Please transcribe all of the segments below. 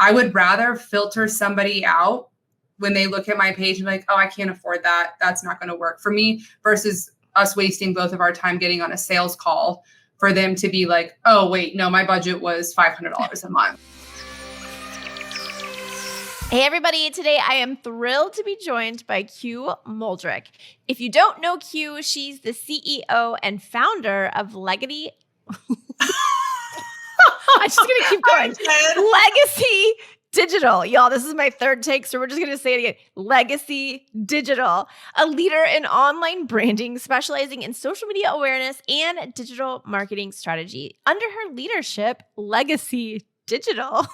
I would rather filter somebody out when they look at my page and be like, oh, I can't afford that. That's not going to work for me, versus us wasting both of our time getting on a sales call for them to be like, oh, wait, no, my budget was $500 a month. Hey everybody, today I am thrilled to be joined by Q Muldrick. If you don't know Q, she's the CEO and founder of Legacy. I'm just going to keep going. Legacy Digital. Y'all, this is my third take, so we're just going to say it again. Legacy Digital, a leader in online branding, specializing in social media awareness and digital marketing strategy. Under her leadership, Legacy Digital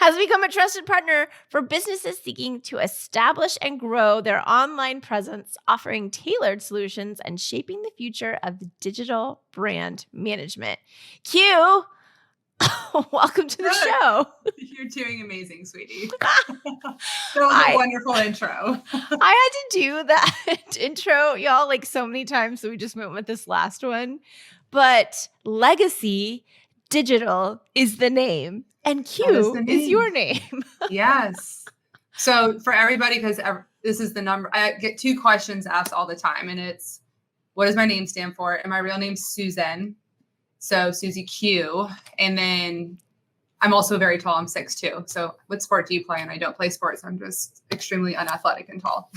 has become a trusted partner for businesses seeking to establish and grow their online presence, offering tailored solutions and shaping the future of digital brand management. Q, welcome to the show. You're doing amazing, sweetie. That was a wonderful intro. I had to do that intro, y'all, like so many times, so we just went with this last one. But Legacy Digital is the name. And Q is your name. Yes. So for everybody, because this is the number, I get two questions asked all the time. And it's, what does my name stand for? And my real name's Susan. So Susie Q. And then I'm also very tall. I'm 6'2". So what sport do you play? And I don't play sports. I'm just extremely unathletic and tall.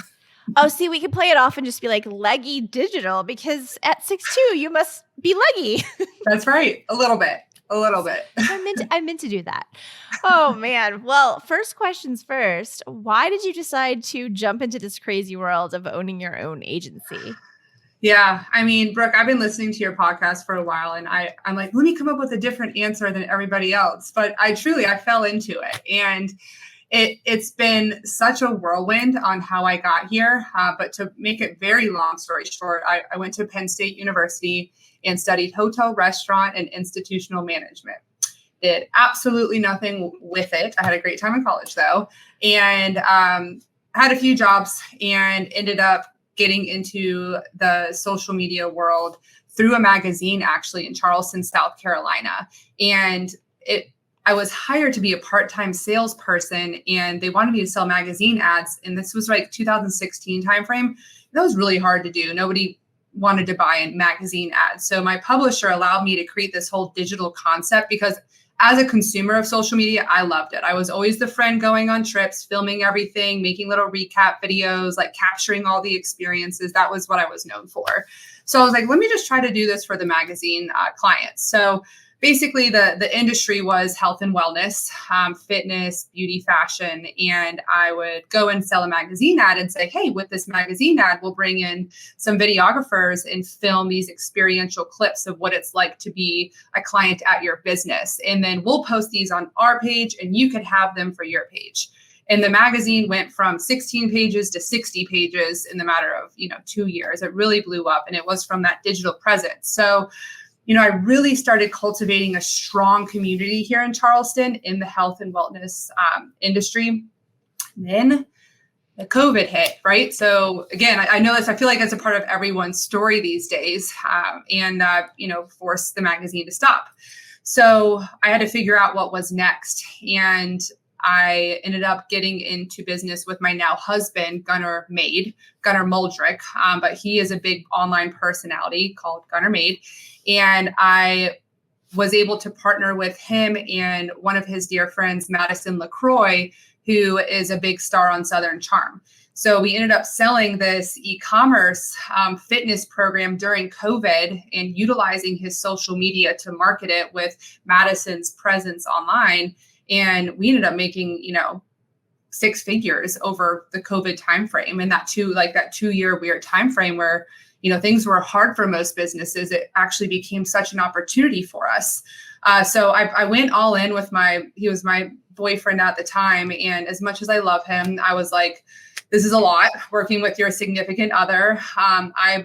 Oh, see, we could play it off and just be like Leggy Digital, because at 6'2", you must be leggy. That's right. A little bit. I meant to do that. Oh, man. Well, first questions first. Why did you decide to jump into this crazy world of owning your own agency? Yeah. I mean, Brooke, I've been listening to your podcast for a while, and I'm like, let me come up with a different answer than everybody else. But I fell into it. And it's been such a whirlwind on how I got here. But to make it very long story short, I went to Penn State University and studied hotel, restaurant, and institutional management. Did absolutely nothing with it. I had a great time in college, though, and had a few jobs and ended up getting into the social media world through a magazine, actually, in Charleston, South Carolina. And I was hired to be a part-time salesperson, and they wanted me to sell magazine ads. And this was like 2016 timeframe. That was really hard to do. Nobody wanted to buy in magazine ads. So my publisher allowed me to create this whole digital concept, because as a consumer of social media, I loved it. I was always the friend going on trips, filming everything, making little recap videos, like capturing all the experiences. That was what I was known for. So I was like, let me just try to do this for the magazine clients. So basically the industry was health and wellness, fitness, beauty, fashion. And I would go and sell a magazine ad and say, hey, with this magazine ad, we'll bring in some videographers and film these experiential clips of what it's like to be a client at your business. And then we'll post these on our page, and you could have them for your page. And the magazine went from 16 pages to 60 pages in the matter of, 2 years. It really blew up, and it was from that digital presence. So I really started cultivating a strong community here in Charleston in the health and wellness industry. And then the COVID hit, right? So again, I know this, I feel like it's a part of everyone's story these days, and forced the magazine to stop. So I had to figure out what was next. And I ended up getting into business with my now husband, Gunnar Muldrick, but he is a big online personality called Gunnar Made. And I was able to partner with him and one of his dear friends, Madison LaCroix, who is a big star on Southern Charm. So we ended up selling this e-commerce fitness program during COVID and utilizing his social media to market it with Madison's presence online. And we ended up making, 6 figures over the COVID timeframe. And that 2-year weird timeframe where, things were hard for most businesses, it actually became such an opportunity for us. So I went all in with he was my boyfriend at the time. And as much as I love him, I was like, this is a lot working with your significant other. I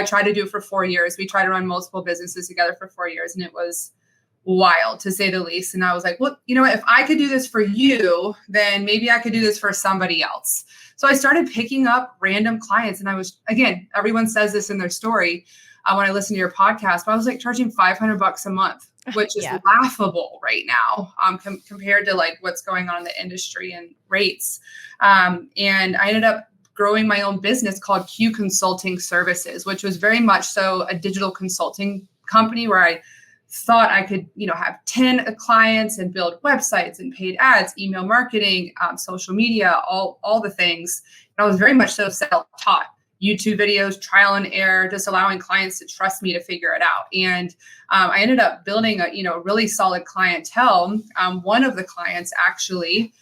tried to do it for 4 years. We tried to run multiple businesses together for 4 years, and it was wild, to say the least. And I was like, well, if I could do this for you, then maybe I could do this for somebody else. So I started picking up random clients. And I was, again, everyone says this in their story when I listen to your podcast, but I was like charging $500 a month which is Yeah. laughable right now, compared to like what's going on in the industry and rates. And I ended up growing my own business called Q Consulting Services, which was very much so a digital consulting company where I thought I could, have 10 clients and build websites and paid ads, email marketing, social media, all the things. And I was very much so self-taught. YouTube videos, trial and error, just allowing clients to trust me to figure it out. And I ended up building a really solid clientele. One of the clients actually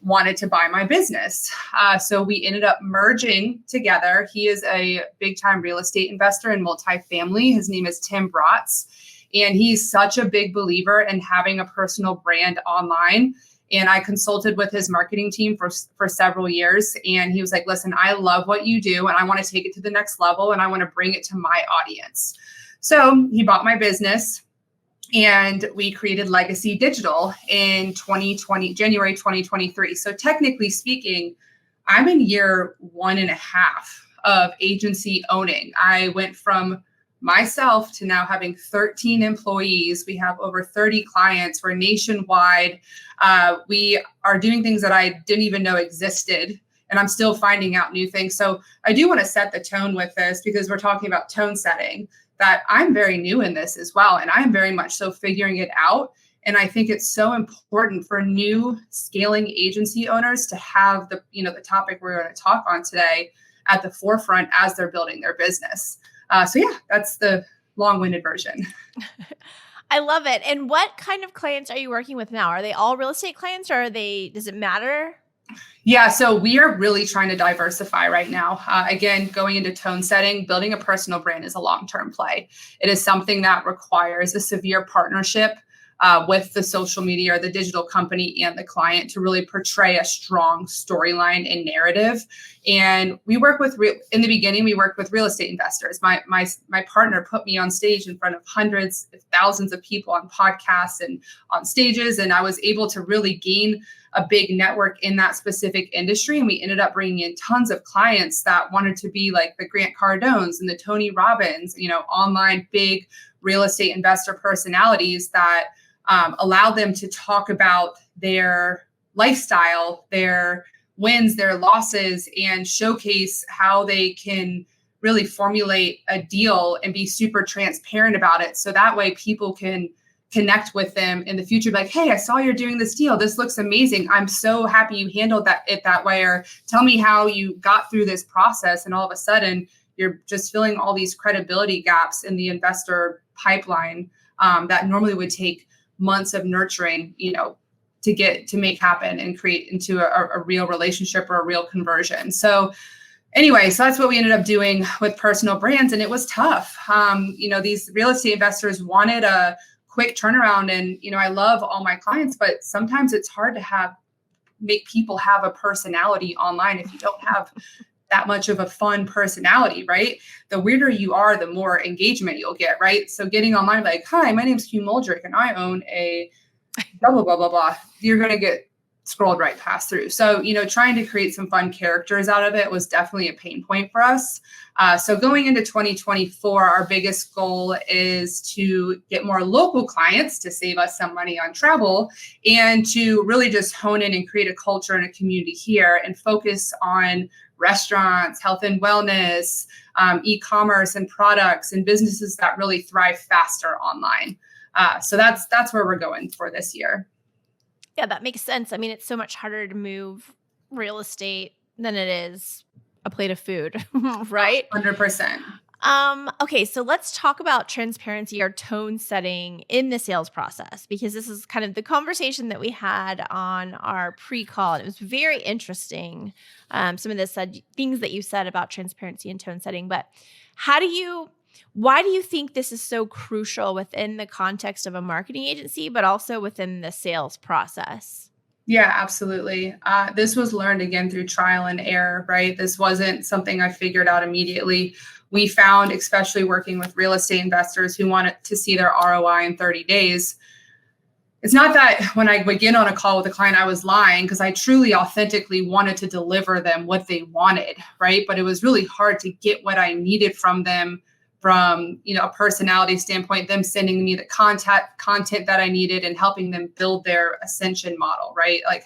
wanted to buy my business. So we ended up merging together. He is a big time real estate investor in multifamily. His name is Tim Bratz. And he's such a big believer in having a personal brand online. And I consulted with his marketing team for several years. And he was like, listen, I love what you do and I want to take it to the next level and I want to bring it to my audience. So he bought my business and we created Legacy Digital in January 2023. So technically speaking, I'm in year 1.5 of agency owning. I went from myself to now having 13 employees. We have over 30 clients. We're nationwide. We are doing things that I didn't even know existed, and I'm still finding out new things. So I do want to set the tone with this because we're talking about tone setting, that I'm very new in this as well. And I'm very much so figuring it out. And I think it's so important for new scaling agency owners to have the topic we're going to talk on today at the forefront as they're building their business. So yeah, that's the long-winded version. I love it. And what kind of clients are you working with now? Are they all real estate clients or does it matter? Yeah, so we are really trying to diversify right now. Again, going into tone setting, building a personal brand is a long-term play. It is something that requires a severe partnership with the social media or the digital company and the client to really portray a strong storyline and narrative. And we work with in the beginning, we worked with real estate investors. My partner put me on stage in front of hundreds, thousands of people on podcasts and on stages. And I was able to really gain a big network in that specific industry. And we ended up bringing in tons of clients that wanted to be like the Grant Cardones and the Tony Robbins, online big real estate investor personalities that allow them to talk about their lifestyle, their wins, their losses, and showcase how they can really formulate a deal and be super transparent about it. So that way people can connect with them in the future, like, hey, I saw you're doing this deal. This looks amazing. I'm so happy you handled it that way. Or tell me how you got through this process. And all of a sudden, you're just filling all these credibility gaps in the investor pipeline that normally would take months of nurturing, to make happen and create into a real relationship or a real conversion. So anyway, so that's what we ended up doing with personal brands. And it was tough. These real estate investors wanted a quick turnaround. And, I love all my clients, but sometimes it's hard to make people have a personality online if you don't have that much of a fun personality, right? The weirder you are, the more engagement you'll get, right? So getting online like, hi, my name's Hugh Muldrick and I own a blah, blah, blah, blah, blah. You're going to get scrolled right past through. So, trying to create some fun characters out of it was definitely a pain point for us. So going into 2024, our biggest goal is to get more local clients to save us some money on travel and to really just hone in and create a culture and a community here and focus on restaurants, health and wellness, e-commerce and products and businesses that really thrive faster online. So that's where we're going for this year. Yeah, that makes sense. I mean, it's so much harder to move real estate than it is a plate of food, right? 100%. Okay, so let's talk about transparency or tone setting in the sales process, because this is kind of the conversation that we had on our pre-call. And it was very interesting. Some of the things that you said about transparency and tone setting, but why do you think this is so crucial within the context of a marketing agency, but also within the sales process? Yeah, absolutely. This was learned again through trial and error, right? This wasn't something I figured out immediately. We found, especially working with real estate investors who wanted to see their ROI in 30 days, it's not that when I would get on a call with a client, I was lying, because I truly authentically wanted to deliver them what they wanted, right? But it was really hard to get what I needed from them from, a personality standpoint, them sending me the content that I needed and helping them build their ascension model, right? Like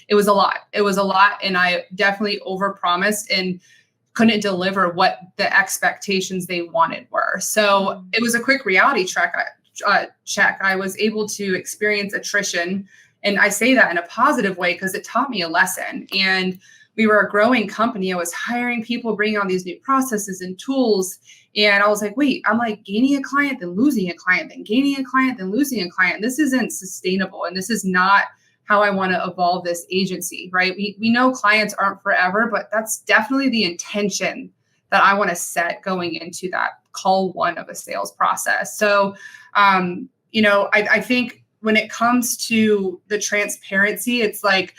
it was a lot. It was a lot. And I definitely overpromised and couldn't deliver what the expectations they wanted were. So it was a quick reality check. I was able to experience attrition. And I say that in a positive way because it taught me a lesson. And we were a growing company. I was hiring people, bringing on these new processes and tools. And I was like, wait, I'm like gaining a client, then losing a client, then gaining a client, then losing a client. This isn't sustainable. And this is not how I want to evolve this agency, right? We know clients aren't forever, but that's definitely the intention that I want to set going into that call one of a sales process. So, I think when it comes to the transparency, it's like,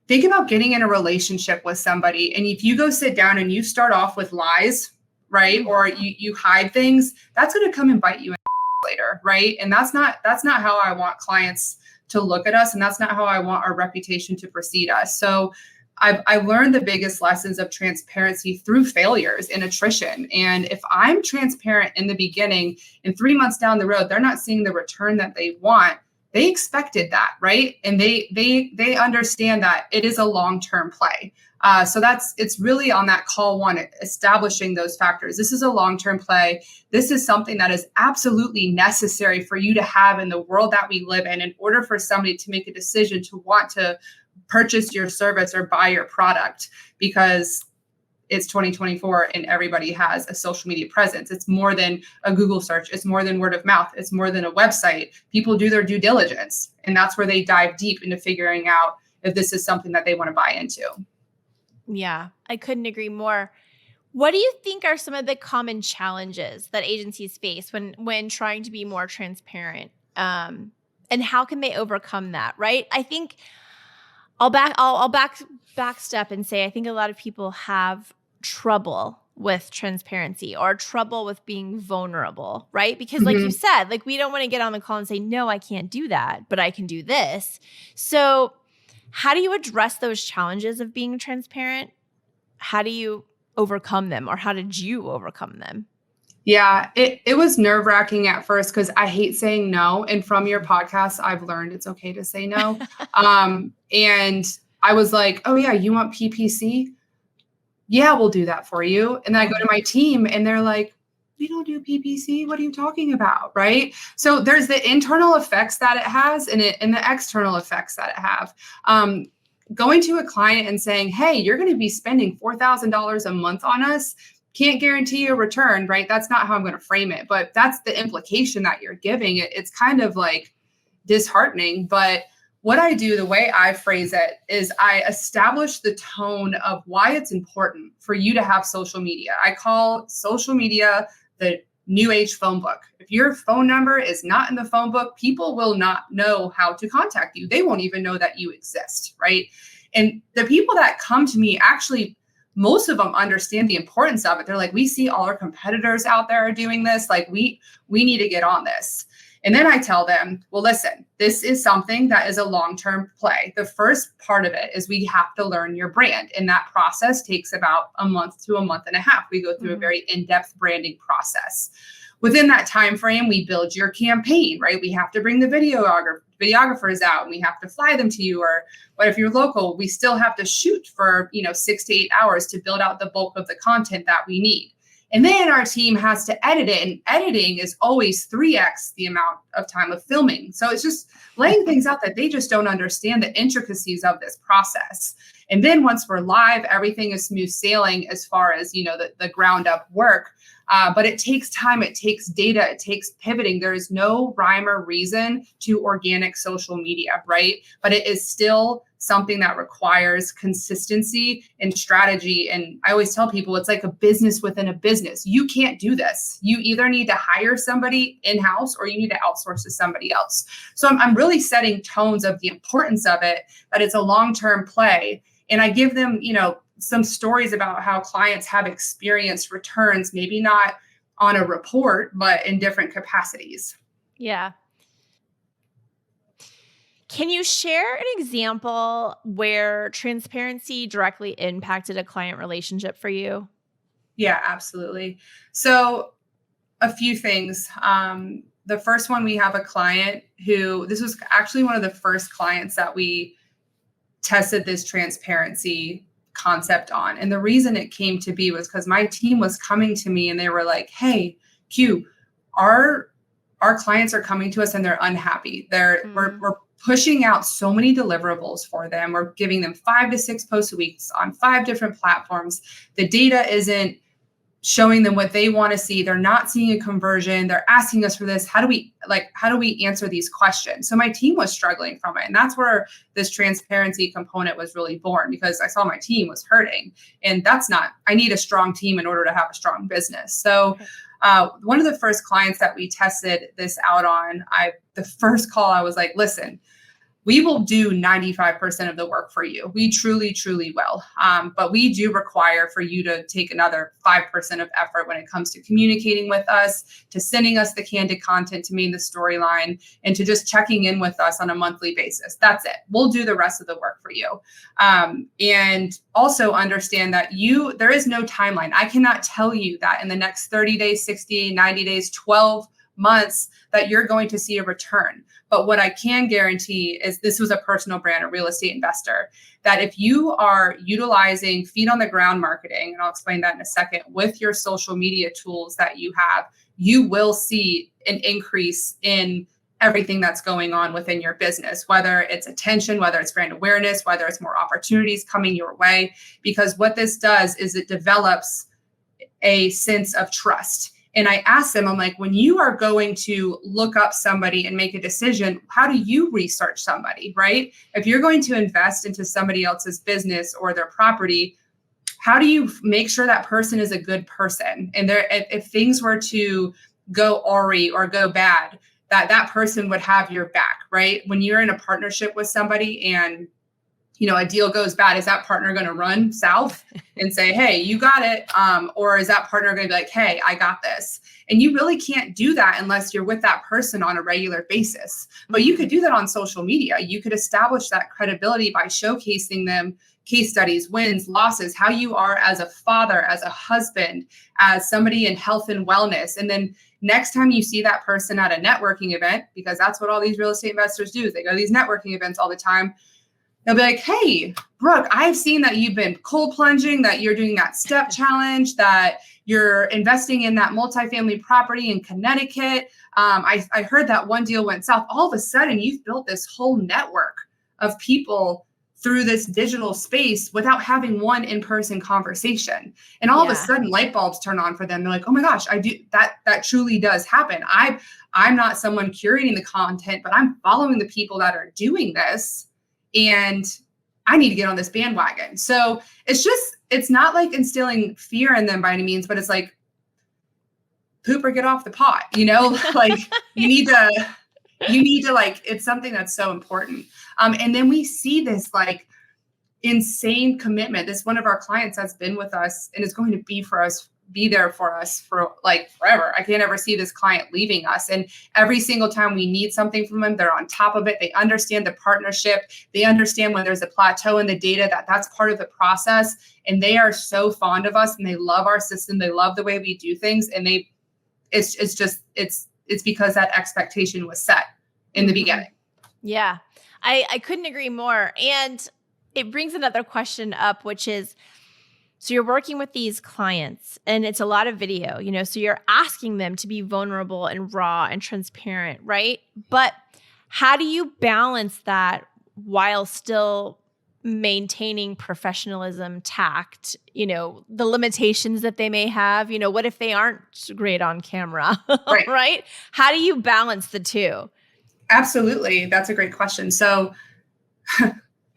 think about getting in a relationship with somebody. And if you go sit down and you start off with lies, right? Or you hide things, that's going to come and bite you in later, right? And that's not how I want clients to look at us. And that's not how I want our reputation to precede us. So I've learned the biggest lessons of transparency through failures and attrition. And if I'm transparent in the beginning and 3 months down the road, they're not seeing the return that they want, they expected that, right? And they understand that it is a long-term play. So it's really on that call one, establishing those factors. This is a long-term play. This is something that is absolutely necessary for you to have in the world that we live in order for somebody to make a decision to want to purchase your service or buy your product, because it's 2024 and everybody has a social media presence. It's more than a Google search. It's more than word of mouth. It's more than a website. People do their due diligence, and that's where they dive deep into figuring out if this is something that they want to buy into. Yeah, I couldn't agree more. What do you think are some of the common challenges that agencies face when trying to be more transparent? And how can they overcome that? Right? I think I'll back step and say I think a lot of people have trouble with transparency or trouble with being vulnerable, right? Because like you said, like we don't want to get on the call and say, no, I can't do that, but I can do this. So how do you address those challenges of being transparent? How do you overcome them, or how did you overcome them? Yeah, it was nerve-wracking at first because I hate saying no. And from your podcast, I've learned it's okay to say no. And I was like, oh yeah, you want PPC? Yeah, we'll do that for you. And then I go to my team and they're like, we don't do PPC. What are you talking about? Right. So there's the internal effects that it has and the external effects that it have. Going to a client and saying, hey, you're going to be spending $4,000 a month on us. Can't guarantee you a return, right? That's not how I'm going to frame it, but that's the implication that you're giving. It's kind of like disheartening. But what I do, the way I phrase it, is I establish the tone of why it's important for you to have social media. I call social media the new age phone book. If your phone number is not in the phone book, people will not know how to contact you. They won't even know that you exist, right? And the people that come to me, actually, most of them understand the importance of it. They're like, we see all our competitors out there are doing this. Like we need to get on this. And then I tell them, well, listen, this is something that is a long-term play. The first part of it is we have to learn your brand. And that process takes about a month to a month and a half. We go through a very in-depth branding process. Within that time frame, we build your campaign, right? We have to bring the videographers out and we have to fly them to you. Or what if you're local, we still have to shoot for 6 to 8 hours to build out the bulk of the content that we need. And then our team has to edit it. And editing is always 3x the amount of time of filming. So it's just laying things out that they just don't understand the intricacies of this process. And then once we're live, everything is smooth sailing as far as, the ground up work. But it takes time. It takes data. It takes pivoting. There is no rhyme or reason to organic social media, right? But it is still something that requires consistency and strategy. And I always tell people it's like a business within a business. You can't do this. You either need to hire somebody in-house or you need to outsource to somebody else. So I'm really setting tones of the importance of it, that it's a long-term play. And I give them, some stories about how clients have experienced returns, maybe not on a report, but in different capacities. Yeah. Can you share an example where transparency directly impacted a client relationship for you? Yeah, absolutely. So a few things. The first one, we have a client who, this was actually one of the first clients that we tested this transparency concept on. And the reason it came to be was because my team was coming to me and they were like, hey, Q, our clients are coming to us and they're unhappy. We're pushing out so many deliverables for them. We're giving them 5 to 6 posts a week on 5 different platforms. The data isn't showing them what they want to see. They're not seeing a conversion. They're asking us for this. How do we answer these questions? So my team was struggling from it. And that's where this transparency component was really born, because I saw my team was hurting. And I need a strong team in order to have a strong business. So one of the first clients that we tested this out on, the first call, I was like, listen, we will do 95% of the work for you. We truly, truly will. But we do require for you to take another 5% of effort when it comes to communicating with us, to sending us the candid content to mean the storyline, and to just checking in with us on a monthly basis. That's it. We'll do the rest of the work for you. And also understand that there is no timeline. I cannot tell you that in the next 30 days, 60, 90 days, 12 months that you're going to see a return. But what I can guarantee is, this was a personal brand, a real estate investor, that if you are utilizing feet on the ground marketing, and I'll explain that in a second, with your social media tools that you have, you will see an increase in everything that's going on within your business, whether it's attention, whether it's brand awareness, whether it's more opportunities coming your way. Because what this does is it develops a sense of trust. And I asked them, I'm like, when you are going to look up somebody and make a decision, how do you research somebody, right? If you're going to invest into somebody else's business or their property, how do you make sure that person is a good person? And if things were to go awry or go bad, that person would have your back, right? When you're in a partnership with somebody and a deal goes bad, is that partner going to run south and say, hey, you got it? Or is that partner going to be like, hey, I got this? And you really can't do that unless you're with that person on a regular basis. But you could do that on social media. You could establish that credibility by showcasing them case studies, wins, losses, how you are as a father, as a husband, as somebody in health and wellness. And then next time you see that person at a networking event, because that's what all these real estate investors do, is they go to these networking events all the time. They'll be like, hey, Brooke, I've seen that you've been cold plunging, that you're doing that step challenge, that you're investing in that multifamily property in Connecticut. I heard that one deal went south. All of a sudden, you've built this whole network of people through this digital space without having one in-person conversation. And all of a sudden, light bulbs turn on for them. They're like, oh my gosh, I do that truly does happen. I'm not someone curating the content, but I'm following the people that are doing this. And I need to get on this bandwagon. So it's not like instilling fear in them by any means, but it's like, poop or get off the pot, like you need to like, it's something that's so important. And then we see this like insane commitment. This one of our clients has been with us and is going to be there for us for like forever. I can't ever see this client leaving us. And every single time we need something from them, they're on top of it. They understand the partnership. They understand when there's a plateau in the data, that's part of the process. And they are so fond of us and they love our system. They love the way we do things. And it's because that expectation was set in the beginning. Yeah, I couldn't agree more. And it brings another question up, which is, so you're working with these clients and it's a lot of video, so you're asking them to be vulnerable and raw and transparent, right? But how do you balance that while still maintaining professionalism, tact, the limitations that they may have? What if they aren't great on camera, right? Right? How do you balance the two? Absolutely. That's a great question. So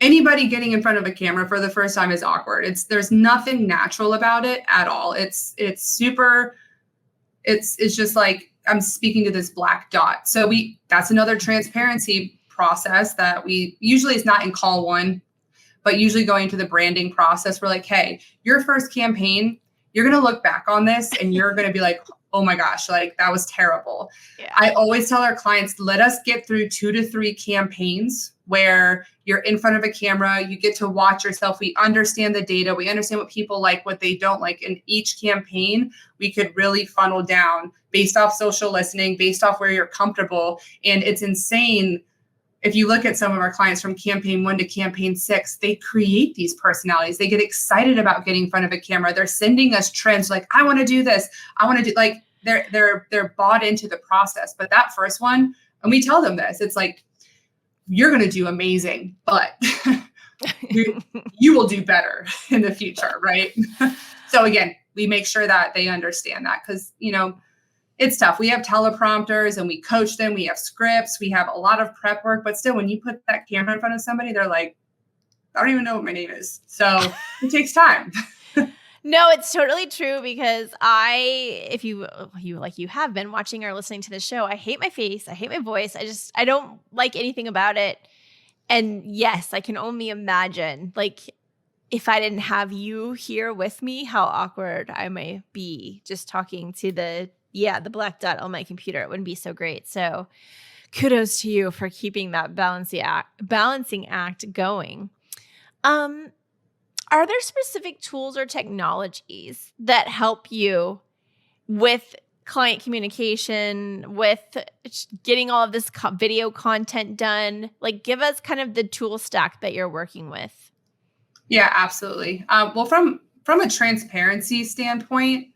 anybody getting in front of a camera for the first time is awkward. There's nothing natural about it at all. It's just like I'm speaking to this black dot. So that's another transparency process that we usually, it's not in call one, but usually going to the branding process. We're like, hey, your first campaign, you're going to look back on this and you're going to be like, oh my gosh, like that was terrible. Yeah. I always tell our clients, let us get through 2 to 3 campaigns where you're in front of a camera, you get to watch yourself. We understand the data. We understand what people like, what they don't like. In each campaign, we could really funnel down based off social listening, based off where you're comfortable. And it's insane. If you look at some of our clients from campaign 1 to campaign 6, they create these personalities. They get excited about getting in front of a camera. They're sending us trends like, I want to do this. I want to do, like, they're bought into the process. But that first one, and we tell them this, it's like, you're going to do amazing, but you will do better in the future, right? So again, we make sure that they understand that, because, it's tough. We have teleprompters and we coach them. We have scripts. We have a lot of prep work, but still, when you put that camera in front of somebody, they're like, I don't even know what my name is. So it takes time. No, it's totally true, because if you have been watching or listening to the show, I hate my face. I hate my voice. I don't like anything about it. And yes, I can only imagine, like, if I didn't have you here with me, how awkward I might be just talking to the black dot on my computer. It wouldn't be so great. So kudos to you for keeping that balancing act going. Are there specific tools or technologies that help you with client communication, with getting all of this video content done? Like, give us kind of the tool stack that you're working with. Yeah, absolutely. Well, from a transparency standpoint,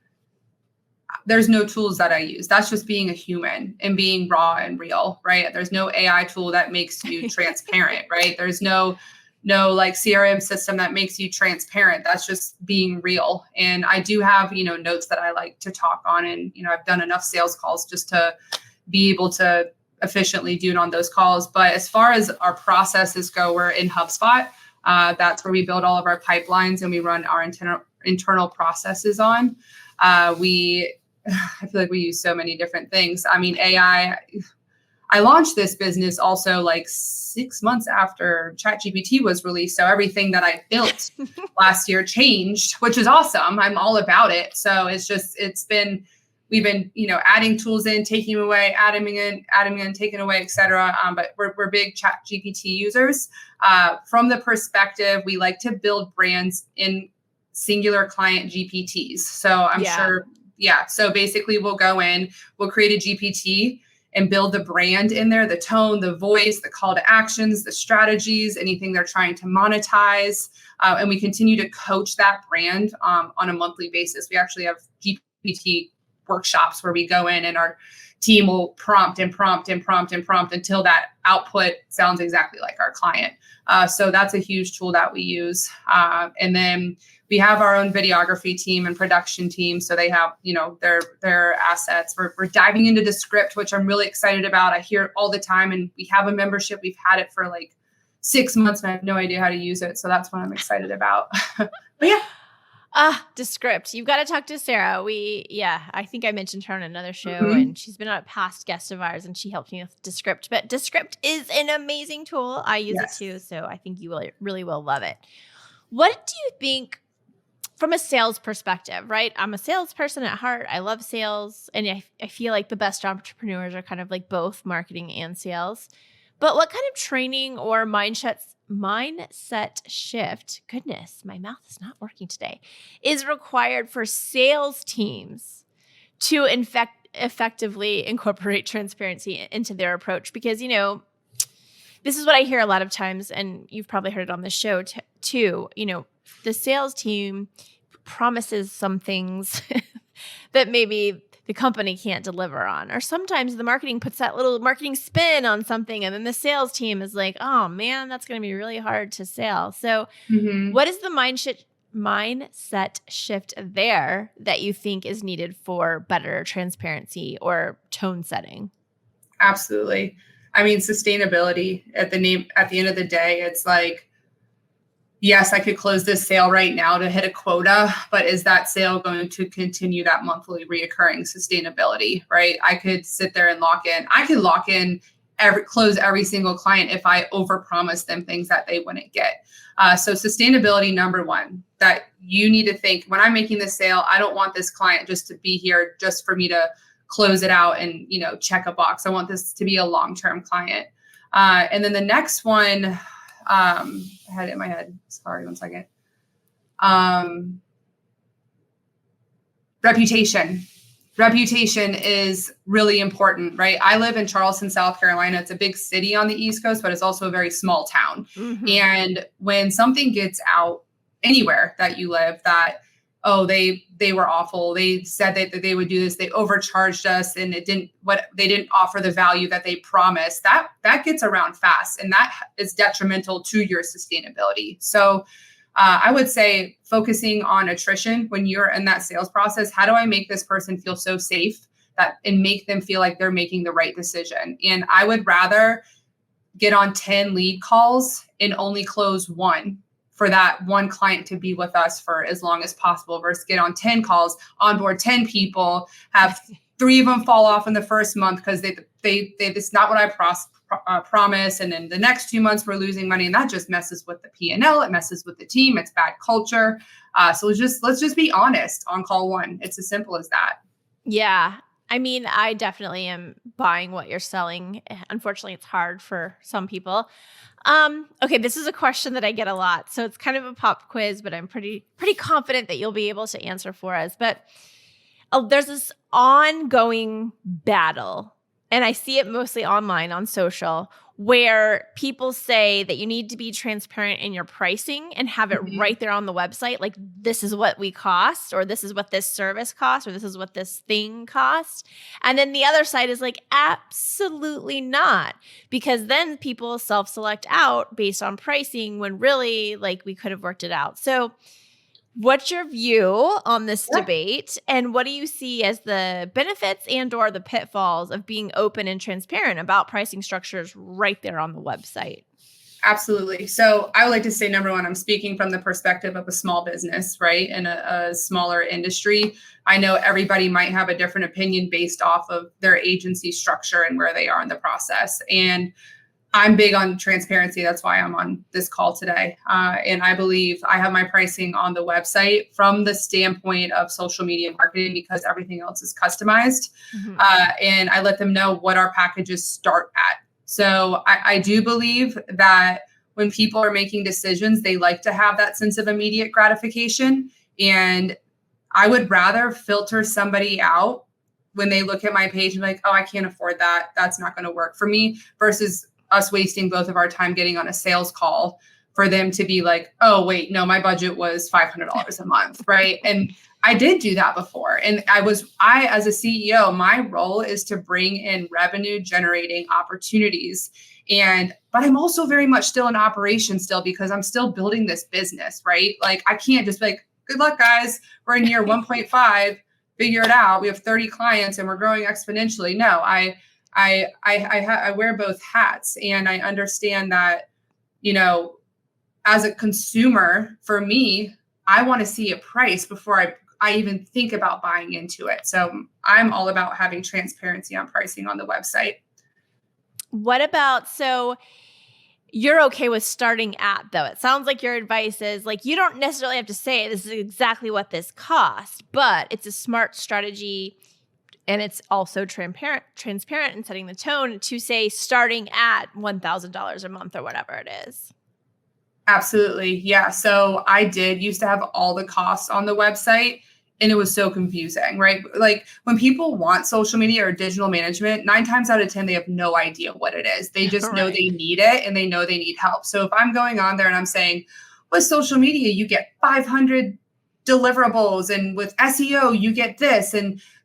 there's no tools that I use. That's just being a human and being raw and real, right? There's no AI tool that makes you transparent, right? There's no like CRM system that makes you transparent. That's just being real. And I do have, notes that I like to talk on. And, I've done enough sales calls just to be able to efficiently do it on those calls. But as far as our processes go, we're in HubSpot. That's where we build all of our pipelines and we run our internal processes on. I feel like we use so many different things. I mean, AI, I launched this business also like 6 months after ChatGPT was released. So everything that I built last year changed, which is awesome. I'm all about it. So we've been, adding tools in, taking away, adding in, taking away, et cetera. But we're big ChatGPT users. From the perspective, we like to build brands in singular client GPTs. So I'm sure. Yeah. So basically we'll go in, we'll create a GPT and build the brand in there, the tone, the voice, the call to actions, the strategies, anything they're trying to monetize. And we continue to coach that brand on a monthly basis. We actually have GPT workshops where we go in and our team will prompt until that output sounds exactly like our client. So that's a huge tool that we use. And then we have our own videography team and production team. So they have, their assets. We're diving into the script, which I'm really excited about. I hear it all the time, and we have a membership. We've had it for like 6 months and I have no idea how to use it. So that's what I'm excited about. But yeah. Descript. You've got to talk to Sarah. I think I mentioned her on another show, and she's been a past guest of ours, and she helped me with Descript. But Descript is an amazing tool. I use it too, so I think you really will love it. What do you think from a sales perspective, right? I'm a salesperson at heart. I love sales, and I feel like the best entrepreneurs are kind of like both marketing and sales. But what kind of training or mindset shift, goodness, my mouth is not working today, is required for sales teams to effectively incorporate transparency into their approach? Because, this is what I hear a lot of times, and you've probably heard it on the show too. The sales team promises some things that maybe the company can't deliver on. Or sometimes the marketing puts that little marketing spin on something, and then the sales team is like, oh man, that's going to be really hard to sell. So what is the mindset shift there that you think is needed for better transparency or tone setting? Absolutely. I mean, sustainability at the end of the day, it's like, yes, I could close this sale right now to hit a quota, but is that sale going to continue that monthly reoccurring sustainability, right? I could sit there and lock in, close every single client if I overpromise them things that they wouldn't get. So sustainability, number one, that you need to think, when I'm making this sale, I don't want this client just to be here just for me to close it out and, check a box. I want this to be a long-term client. And then the next one, I had it in my head. Sorry, 1 second. Reputation. Reputation is really important, right? I live in Charleston, South Carolina. It's a big city on the East Coast, but it's also a very small town. And when something gets out anywhere that you live that, oh, they were awful, they said that they would do this, they overcharged us, and they didn't offer the value that they promised, that gets around fast, and that is detrimental to your sustainability. So I would say focusing on attrition when you're in that sales process. How do I make this person feel so safe and make them feel like they're making the right decision? And I would rather get on 10 lead calls and only close one for that one client to be with us for as long as possible versus get on 10 calls, onboard 10 people, have 3 of them fall off in the first month because they it's not what I promise, and then the next 2 months we're losing money, and that just messes with the P&L. It messes with the team. It's bad culture. So let's just be honest on call one. It's as simple as that. Yeah. I mean, I definitely am buying what you're selling. Unfortunately, it's hard for some people. Okay, this is a question that I get a lot. So it's kind of a pop quiz, but I'm pretty confident that you'll be able to answer for us. But there's this ongoing battle, and I see it mostly online on social, where people say that you need to be transparent in your pricing and have it right there on the website. Like, this is what we cost, or this is what this service costs, or this is what this thing costs. And then the other side is like, absolutely not, because then people self-select out based on pricing when really, like, we could have worked it out. So what's your view on this debate, and what do you see as the benefits and or the pitfalls of being open and transparent about pricing structures right there on the website? Absolutely. So I would like to say, number one, I'm speaking from the perspective of a small business, right? In a smaller industry. I know everybody might have a different opinion based off of their agency structure and where they are in the process. And I'm big on transparency. That's why I'm on this call today. And I believe I have my pricing on the website from the standpoint of social media marketing, because everything else is customized. And I let them know what our packages start at. So I do believe that when people are making decisions, they like to have that sense of immediate gratification. And I would rather filter somebody out when they look at my page and like, oh, I can't afford that. That's not going to work for me, versus us wasting both of our time getting on a sales call for them to be like, oh, wait, no, my budget was $500 a month, right? And I did do that before. And I, as a CEO, my role is to bring in revenue generating opportunities. But I'm also very much still in operation still, because I'm still building this business, right? Like, I can't just be like, good luck, guys. We're in year 1.5, figure it out. We have 30 clients and we're growing exponentially. No, I wear both hats, and I understand that, as a consumer, for me, I want to see a price before I even think about buying into it. So I'm all about having transparency on pricing on the website. What about, so you're okay with starting at, though? It sounds like your advice is like, you don't necessarily have to say this is exactly what this costs, but it's a smart strategy. And it's also transparent and setting the tone to say starting at $1,000 a month or whatever it is. Absolutely. Yeah. So I used to have all the costs on the website, and it was so confusing, right? Like, when people want social media or digital management, 9 times out of 10, they have no idea what it is. They just know they need it, and they know they need help. So if I'm going on there and I'm saying, with social media, you get 500 deliverables, and with SEO, you get this,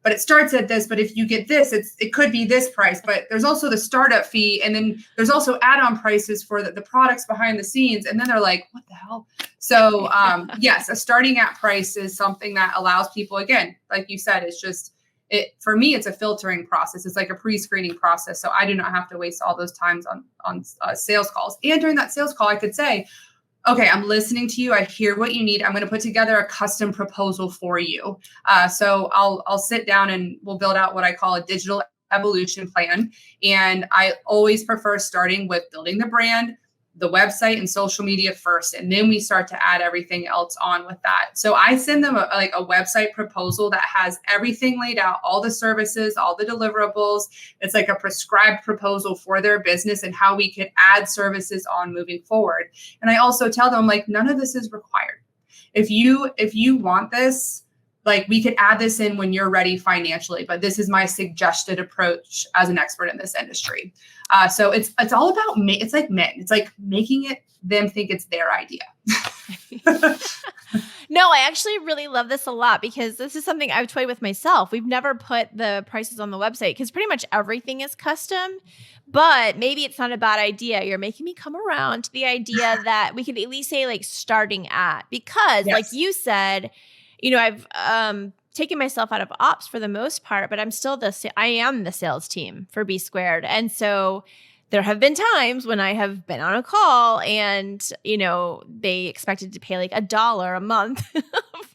but it starts at this, but if you get this, it could be this price, but there's also the startup fee, and then there's also add-on prices for the products behind the scenes, and then they're like, what the hell? So yes, a starting at price is something that allows people, again, like you said, for me, it's a filtering process. It's like a pre-screening process. So I do not have to waste all those times on sales calls. And during that sales call, I could say, okay, I'm listening to you. I hear what you need. I'm going to put together a custom proposal for you. So I'll sit down and we'll build out what I call a digital evolution plan. And I always prefer starting with building the brand, the website and social media first, and then we start to add everything else on with that. So I send them a website proposal that has everything laid out, all the services, all the deliverables. It's like a prescribed proposal for their business and how we could add services on moving forward. And I also tell them, like, none of this is required. If you want this, like, we could add this in when you're ready financially, but this is my suggested approach as an expert in this industry. So it's all about it's like men. It's like making them think it's their idea. No, I actually really love this a lot because this is something I've toyed with myself. We've never put the prices on the website because pretty much everything is custom, but maybe it's not a bad idea. You're making me come around to the idea that we could at least say like starting at, because like you said, I've taken myself out of ops for the most part, but I'm still I am the sales team for B Squared. And so there have been times when I have been on a call and, they expected to pay like $1 a month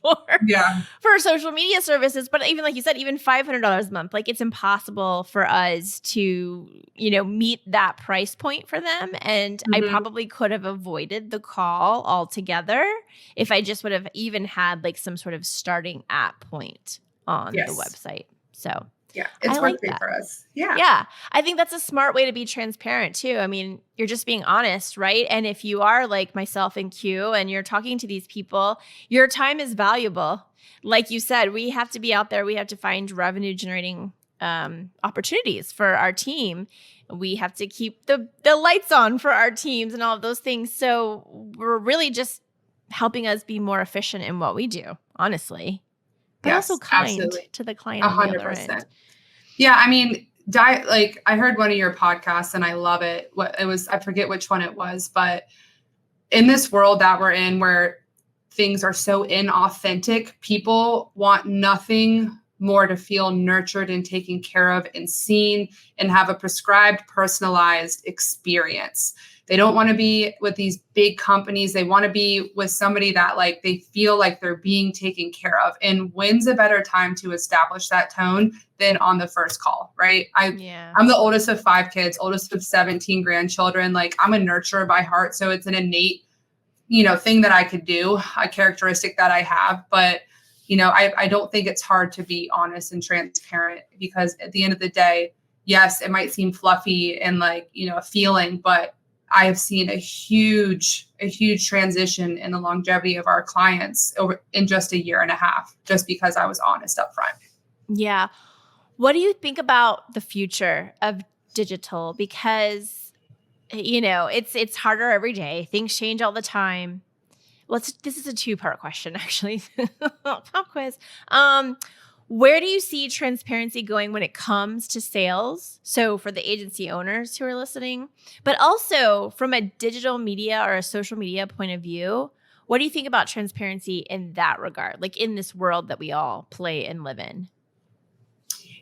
for social media services. But even like you said, even $500 a month, like it's impossible for us to, meet that price point for them. And I probably could have avoided the call altogether if I just would have even had like some sort of starting at point on the website. So yeah, it's worth it for us. Yeah. Yeah. I think that's a smart way to be transparent too. I mean, you're just being honest, right? And if you are like myself and Q and you're talking to these people, your time is valuable. Like you said, we have to be out there. We have to find revenue generating opportunities for our team. We have to keep the lights on for our teams and all of those things. So we're really just helping us be more efficient in what we do, honestly. But also kind to the client. 100%. Yeah. I mean, like I heard one of your podcasts and I love it. I forget which one it was, but in this world that we're in where things are so inauthentic, people want nothing more to feel nurtured and taken care of and seen and have a prescribed, personalized experience. They don't want to be with these big companies. They want to be with somebody that like they feel like they're being taken care of. And when's a better time to establish that tone than on the first call, right? I'm the oldest of 5 kids, oldest of 17 grandchildren. Like I'm a nurturer by heart. So it's an innate, thing that I could do, a characteristic that I have. But, I don't think it's hard to be honest and transparent because at the end of the day, yes, it might seem fluffy and like, a feeling, but I have seen a huge transition in the longevity of our clients in just 1.5 years, just because I was honest up front. Yeah. What do you think about the future of digital? Because, it's harder every day. Things change all the time. Well, this is a 2-part question, actually. Pop quiz. Where do you see transparency going when it comes to sales? So for the agency owners who are listening, but also from a digital media or a social media point of view, what do you think about transparency in that regard? Like in this world that we all play and live in?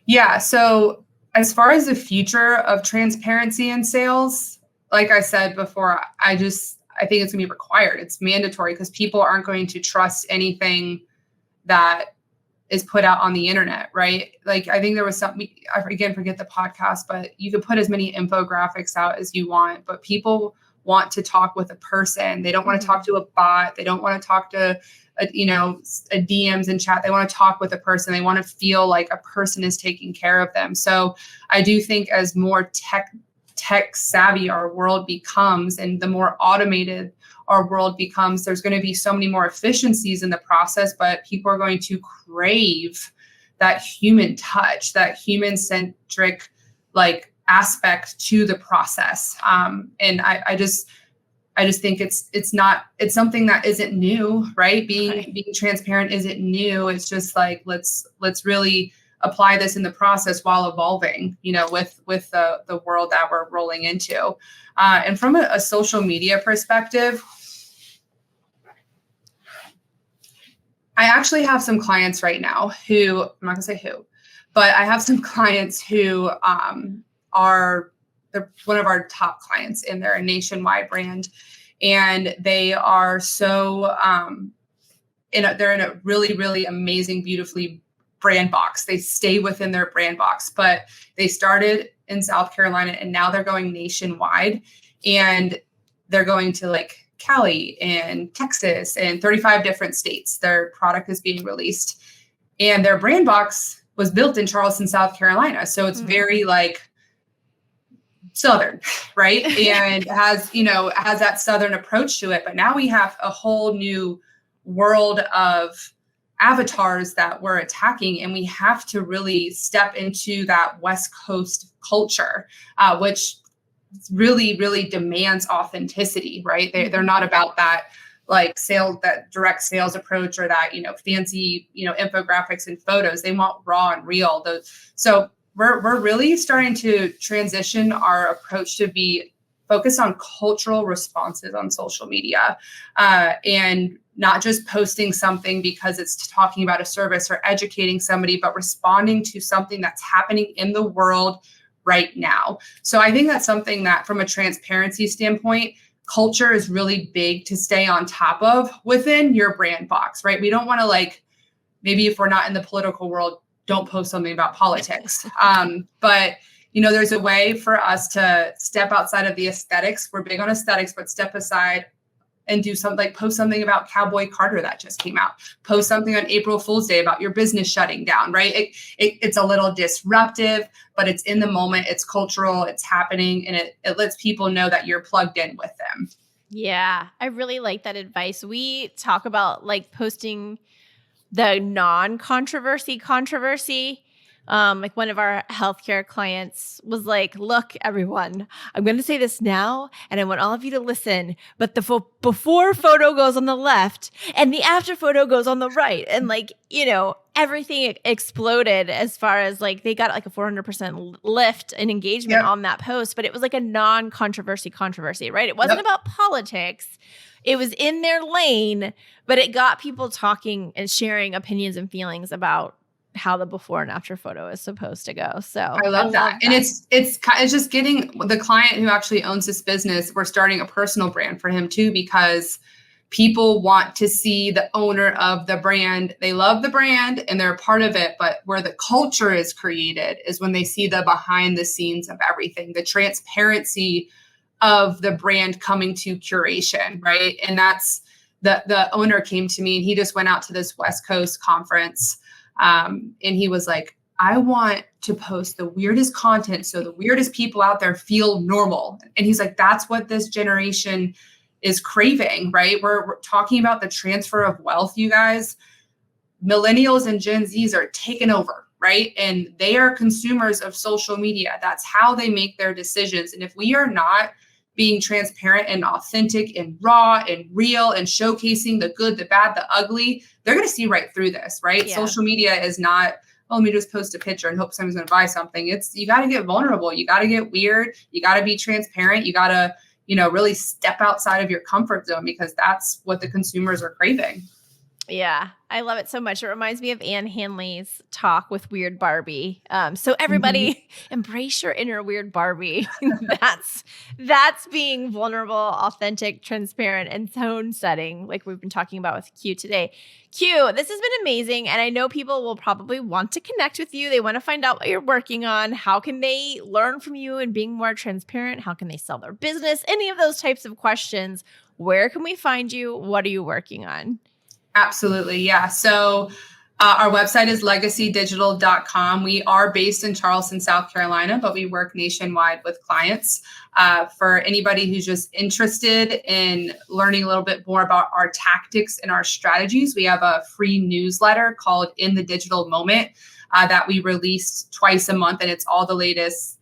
Yeah. So as far as the future of transparency in sales, like I said before, I think it's gonna be required. It's mandatory because people aren't going to trust anything that is put out on the internet, right? Like I think there was something, I forget the podcast, but you could put as many infographics out as you want, but people want to talk with a person. They don't want to talk to a bot. They don't want to talk to, a DMs and chat. They want to talk with a person. They want to feel like a person is taking care of them. So I do think as more tech savvy our world becomes and the more automated our world becomes, there's going to be so many more efficiencies in the process, but people are going to crave that human touch, that human centric like aspect to the process. And I just think it's something that isn't new, right? Being transparent isn't new. It's just like, let's really apply this in the process while evolving, with the world that we're rolling into. And from a social media perspective, I actually have some clients right now who, I'm not gonna say who, but I have some clients who they're one of our top clients and they're a nationwide brand. And they are so, they're in a really, really amazing, beautifully brand box. They stay within their brand box, but they started in South Carolina and now they're going nationwide. And they're going to like Cali and Texas and 35 different states. Their product is being released, and their brand box was built in Charleston, South Carolina. So it's very like Southern, right? And has that Southern approach to it. But now we have a whole new world of avatars that we're attacking, and we have to really step into that West Coast culture, which really, really demands authenticity, right? They're not about that like that direct sales approach or that, fancy, infographics and photos. They want raw and real. So we're really starting to transition our approach to be focused on cultural responses on social media, and not just posting something because it's talking about a service or educating somebody, but responding to something that's happening in the world right now. So I think that's something that from a transparency standpoint, culture is really big to stay on top of within your brand box, right? We don't want to maybe if we're not in the political world, don't post something about politics. But there's a way for us to step outside of the aesthetics. We're big on aesthetics, but step aside and do something like post something about Cowboy Carter that just came out. Post something on April Fool's Day about your business shutting down, right? It's a little disruptive, but it's in the moment, it's cultural, it's happening, and it lets people know that you're plugged in with them. Yeah, I really like that advice. We talk about posting the non-controversy controversy. Like one of our healthcare clients was like, look, everyone, I'm going to say this now, and I want all of you to listen, but the before photo goes on the left and the after photo goes on the right. And everything exploded as far as they got a 400% lift in engagement on that post, but it was a non-controversy controversy, right? It wasn't about politics. It was in their lane, but it got people talking and sharing opinions and feelings about how the before and after photo is supposed to go. So I love that. And it's just getting the client who actually owns this business. We're starting a personal brand for him too, because people want to see the owner of the brand. They love the brand and they're a part of it, but where the culture is created is when they see the behind the scenes of everything, the transparency of the brand coming to curation, right? And that's the owner came to me and he just went out to this West Coast conference. And he was like, I want to post the weirdest content so the weirdest people out there feel normal. And he's like, that's what this generation is craving, right? We're talking about the transfer of wealth, you guys. Millennials and Gen Zs are taking over, right? And they are consumers of social media. That's how they make their decisions. And if we are not being transparent and authentic and raw and real and showcasing the good, the bad, the ugly, they're going to see right through this, right? Yeah. Social media is not, let me just post a picture and hope someone's going to buy something. You got to get vulnerable. You got to get weird. You got to be transparent. You got to, really step outside of your comfort zone because that's what the consumers are craving. Yeah, I love it so much. It reminds me of Anne Hanley's talk with Weird Barbie. So everybody embrace your inner weird Barbie. That's being vulnerable, authentic, transparent, and tone setting, like we've been talking about with Q today. Q, this has been amazing. And I know people will probably want to connect with you. They want to find out what you're working on. How can they learn from you and being more transparent? How can they sell their business? Any of those types of questions. Where can we find you? What are you working on? Absolutely. Yeah. So our website is legacydigital.com. We are based in Charleston, South Carolina, but we work nationwide with clients. For anybody who's just interested in learning a little bit more about our tactics and our strategies, we have a free newsletter called In the Digital Moment that we release twice a month. And it's all the latest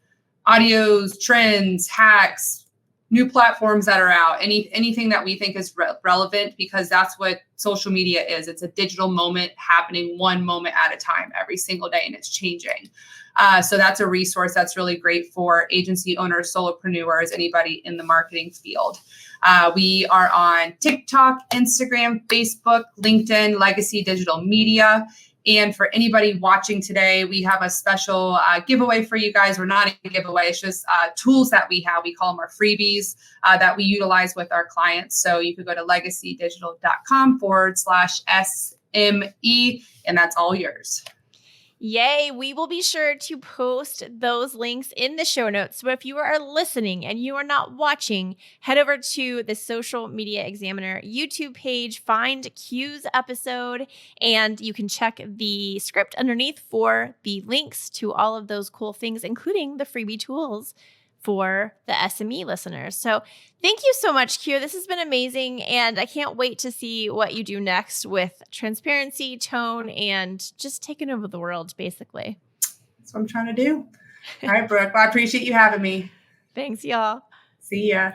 audios, trends, hacks, new platforms that are out, anything that we think is relevant, because that's what social media is. It's a digital moment happening one moment at a time every single day, and it's changing. So that's a resource that's really great for agency owners, solopreneurs, anybody in the marketing field. We are on TikTok, Instagram, Facebook, LinkedIn, Legacy Digital Media. And for anybody watching today, we have a special giveaway for you guys. We're not a giveaway. It's just tools that we have. We call them our freebies that we utilize with our clients. So you could go to legacydigital.com/SME, and that's all yours. Yay. We will be sure to post those links in the show notes. So if you are listening and you are not watching, head over to the Social Media Examiner YouTube page, find Q's episode, and you can check the script underneath for the links to all of those cool things, including the freebie tools for the SME listeners. So thank you so much, Q. This has been amazing. And I can't wait to see what you do next with transparency, tone, and just taking over the world, basically. That's what I'm trying to do. All right, Brooke. Well, I appreciate you having me. Thanks, y'all. See ya.